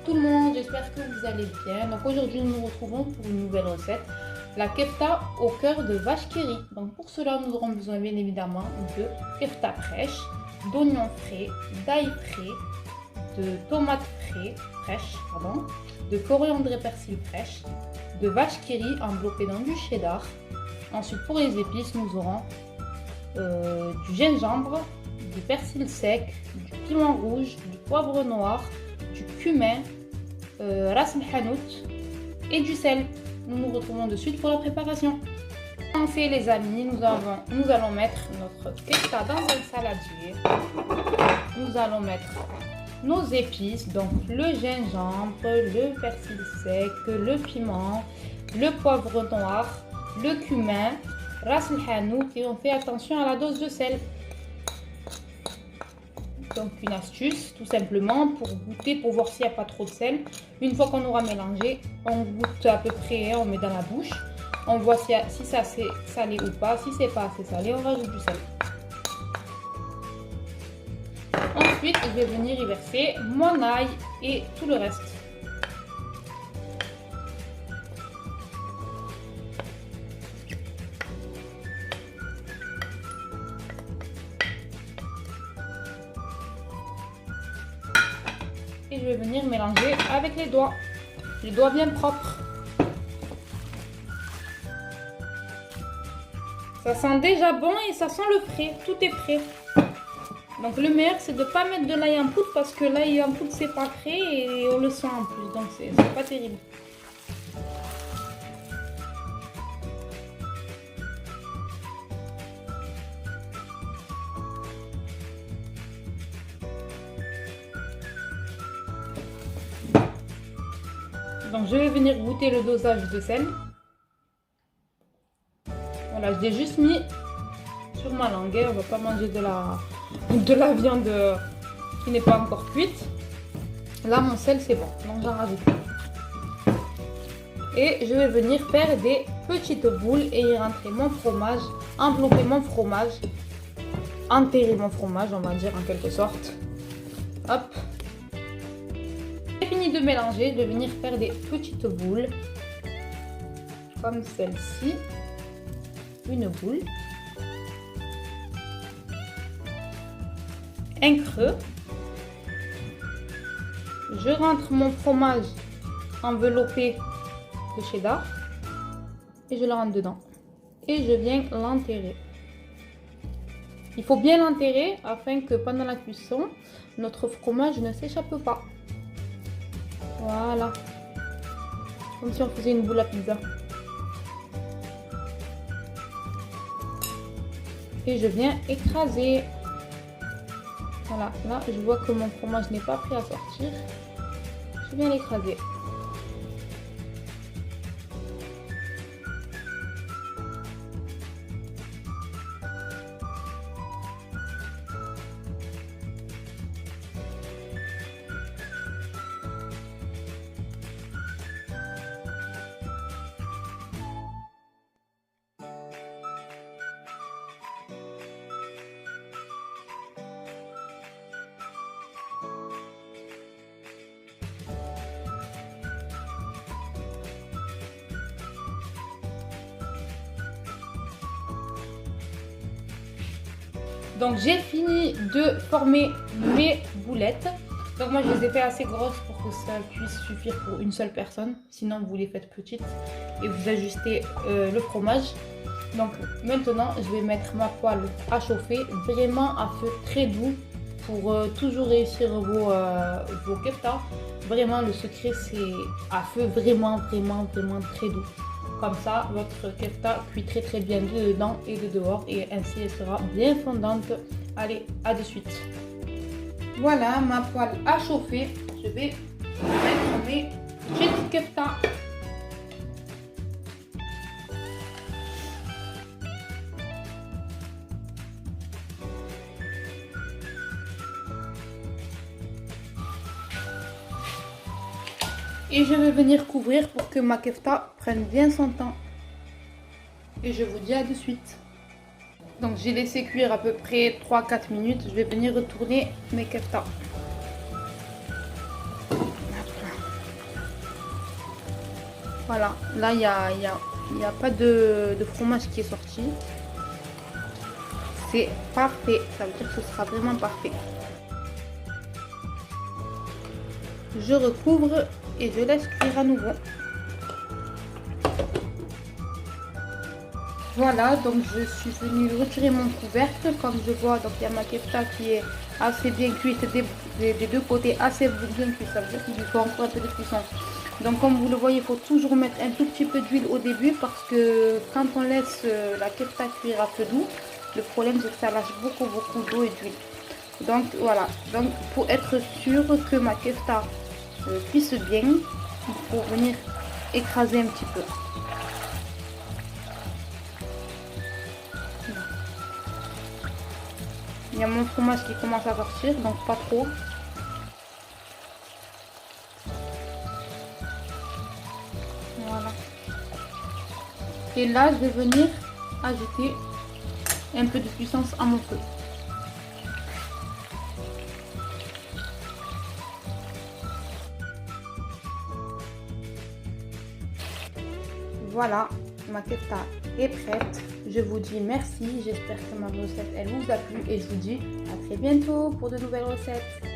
tout le monde, j'espère que vous allez bien. Donc aujourd'hui nous nous retrouvons pour une nouvelle recette, la kefta au cœur de vache qui rit. Donc pour cela nous aurons besoin bien évidemment de kefta fraîche, d'oignons frais, d'ail frais, de tomates fraîches, de coriandre et persil fraîche, de vache qui rit enveloppée dans du cheddar. Ensuite pour les épices nous aurons du gingembre, du persil sec, du piment rouge, du poivre noir, du cumin, ras el hanout et du sel. Nous nous retrouvons de suite pour la préparation. Pour commencer les amis, nous allons mettre notre kefta dans un saladier. Nous allons mettre nos épices, donc le gingembre, le persil sec, le piment, le poivre noir, le cumin, ras el hanout, et on fait attention à la dose de sel. Donc une astuce tout simplement pour goûter, pour voir s'il n'y a pas trop de sel. Une fois qu'on aura mélangé, on goûte à peu près, on met dans la bouche. On voit si ça c'est salé ou pas. Si c'est pas assez salé, on rajoute du sel. Ensuite, je vais venir y verser mon ail et tout le reste. Et je vais venir mélanger avec les doigts bien propres. Ça sent déjà bon et ça sent le frais, tout est prêt. Donc le meilleur c'est de ne pas mettre de l'ail en poudre parce que l'ail en poudre c'est pas frais et on le sent en plus, donc c'est pas terrible. Donc je vais venir goûter le dosage de sel. Voilà, je l'ai juste mis sur ma langue. On va pas manger de la viande qui n'est pas encore cuite. Là mon sel c'est bon, donc j'en rajoute. Et je vais venir faire des petites boules et y rentrer mon fromage, envelopper mon fromage, enterrer mon fromage on va dire en quelque sorte. Hop. Fini de mélanger, de venir faire des petites boules comme celle-ci, une boule, un creux, je rentre mon fromage enveloppé de cheddar et je le rentre dedans et je viens l'enterrer. Il faut bien l'enterrer afin que pendant la cuisson notre fromage ne s'échappe pas. Voilà, comme si on faisait une boule à pizza. Et je viens écraser. Voilà, là je vois que mon fromage n'est pas prêt à sortir. Je viens l'écraser. Donc j'ai fini de former mes boulettes. Donc moi je les ai fait assez grosses pour que ça puisse suffire pour une seule personne. Sinon vous les faites petites et vous ajustez le fromage. Donc maintenant je vais mettre ma poêle à chauffer vraiment à feu très doux pour toujours réussir vos keftas. Vraiment le secret c'est à feu vraiment très doux. Comme ça, votre kefta cuit très bien de dedans et de dehors et ainsi elle sera bien fondante. Allez, à de suite. Voilà, ma poêle a chauffé. Je vais mettre mes petites keftas. Et je vais venir couvrir pour que ma kefta prenne bien son temps. Et je vous dis à de suite. Donc j'ai laissé cuire à peu près 3-4 minutes. Je vais venir retourner mes keftas. Voilà, là il y a pas de fromage qui est sorti. C'est parfait, ça veut dire que ce sera vraiment parfait. Je recouvre et je laisse cuire à nouveau. Voilà, donc je suis venue retirer mon couvercle. Comme je vois, donc il y a ma kefta qui est assez bien cuite des deux côtés, assez bien cuite. Ça veut dire qu'il lui faut encore un peu de cuisson. Donc comme vous le voyez, il faut toujours mettre un tout petit peu d'huile au début parce que quand on laisse la kefta cuire à feu doux, le problème c'est que ça lâche beaucoup d'eau et d'huile. Donc voilà, donc pour être sûr que ma kefta cuise bien, il faut venir écraser un petit peu. Il y a mon fromage qui commence à sortir, donc pas trop. Voilà. Et là, je vais venir ajouter un peu de puissance à mon feu. Voilà, ma kefta est prête. Je vous dis merci. J'espère que ma recette elle vous a plu et je vous dis à très bientôt pour de nouvelles recettes.